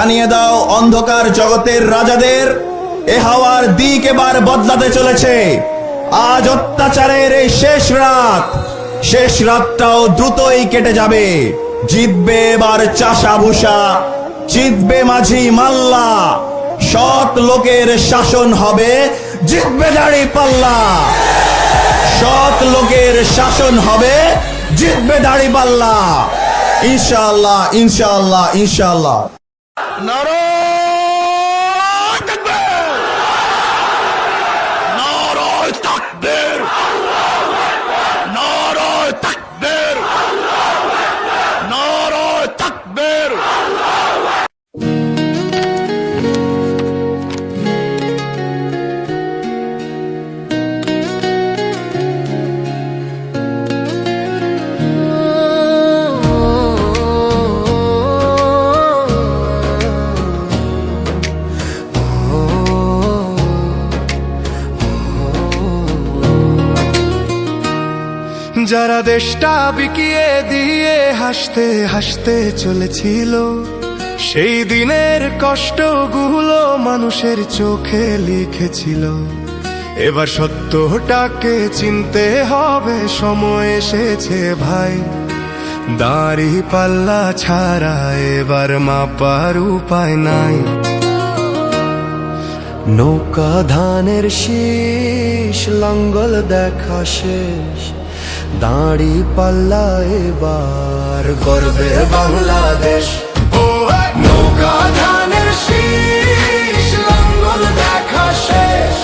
জানিয়ে দাও অন্ধকার জগতের রাজাদের, এ হাওয়ার দিক এবার বদলাতে চলেছে। আজ অত্যাচারের এই শেষ রাতটাও দ্রুতই কেটে যাবে। জিতবে এবার চাষা ভুষা, জিতবে মাঝি মাল্লা, সৎ লোকের শাসন হবে, জিতবে দাড়ি পাল্লা। সৎ লোকের শাসন হবে, জিতবে দাড়ি পাল্লা। ইনশাআল্লাহ, ইনশাআল্লাহ, ইনশাআল্লাহ। নারায়ে তাকবীর, নারায়ে তাকবীর, নারায়ে তাকবীর, নারায়ে তাকবীর। যারা দেশটা বিকিয়ে দিয়ে হাসতে হাসতে চলেছিল, সেই দিনের কষ্টগুলো মানুষের চোখে লিখেছিল। এবার সত্যটাকে চিনতে হবে, সময় এসেছে ভাই। দাড়ি পাল্লা ছাড়া এবার মাপার উপায় নাই। নৌকা ধানের শীষ, লাঙ্গল দেখা শেষ, দাড়ি পাল্লা এবার গর্বে বাংলাদেশ। নৌকা ধানের শীষ, লাঙ্গল দেখা শেষ,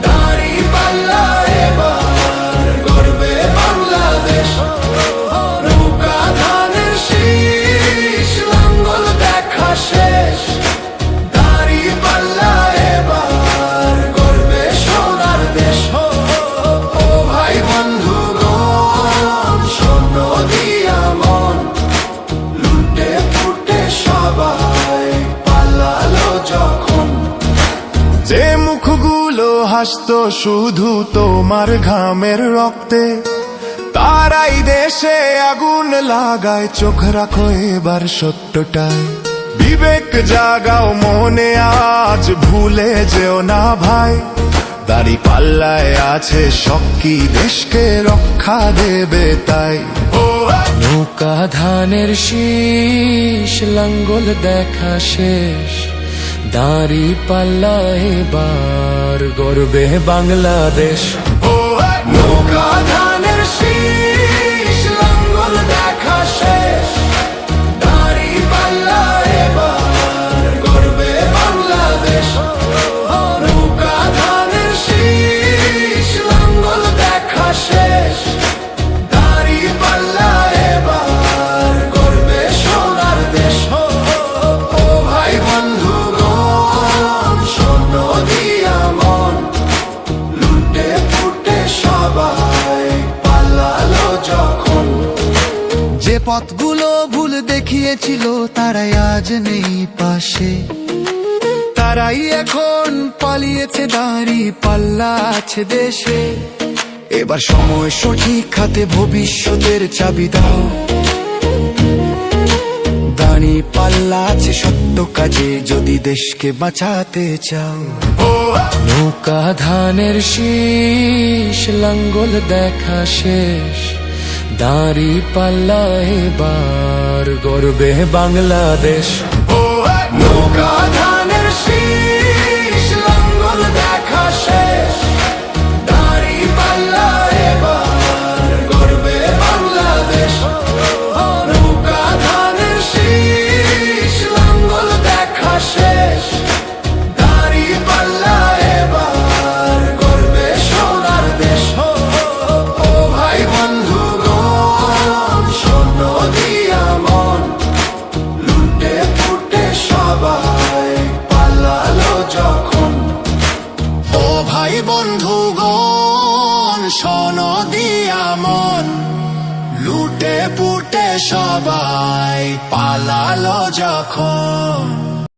দাড়ি পাল্লা এবার গর্বে বাংলাদেশ। নৌকা ধানের শীষ, লাঙ্গল দেখা শেষ, দাড়ি পাল্লা এবার গর্বে সোনার দেশ। ও ভাই বন্ধু যে মুখগুলো হাসতো শুধু তোমার ঘামের রক্তে, তারাই দেশে আগুন লাগায়। চোখ রাখো এবার সত্যটায়, বিবেক জাগাও মনে, আজ ভুলে যেও না ভাই। দাড়ি পাল্লায় আছে শক্তি, দেশকে রক্ষা দেবে তাই। নৌকা ধানের শীষ, লাঙ্গল দেখা শেষ, দাড়ি পাল্লা এবার গর্বে বাংলাদেশ। নৌকা ধানের শীষ, লাঙ্গল দেখা শেষ, দাড়ি পাল্লা এবার গর্বে বাংলাদেশ। নৌকা ধানের শীষ, লাঙ্গল দেখা শেষ, দাড়ি পাল্লা এবার গর্বে সোনার দেশ। ও ভাই বন্ধু যে পথগুলো ভুল দেখিয়েছিল, তারাই আজ নেই পাশে। তারাই এখন পালিয়েছে, দাড়ি পাল্লা আছে দেশে। এবার সময় সঠিক হাতে, ভবিষ্যতের চাবি দাও। দাড়ি পাল্লা আছে সত্য কাজে, যদি দেশকে বাঁচাতে চাও। নৌকা ধানের শীষ, লাঙ্গল দেখা শেষ, দাড়ি পাল্লা এবার গর্বে বাংলাদেশ। নৌকা ধানের শীষ, লাঙ্গল দেখা শেষ, দাড়ি পাল্লা এবার গর্বে বাংলাদেশ। নৌকা ধানের শীষ, লাঙ্গল দেখা শেষ, দাড়ি পাল্লা এবার গর্বে সোনার দেশ। ও ভাই বন্ধু বন্ধুগণ, শোনো দিয়া মন, লুটে পুটে সবাই পালালো যখন।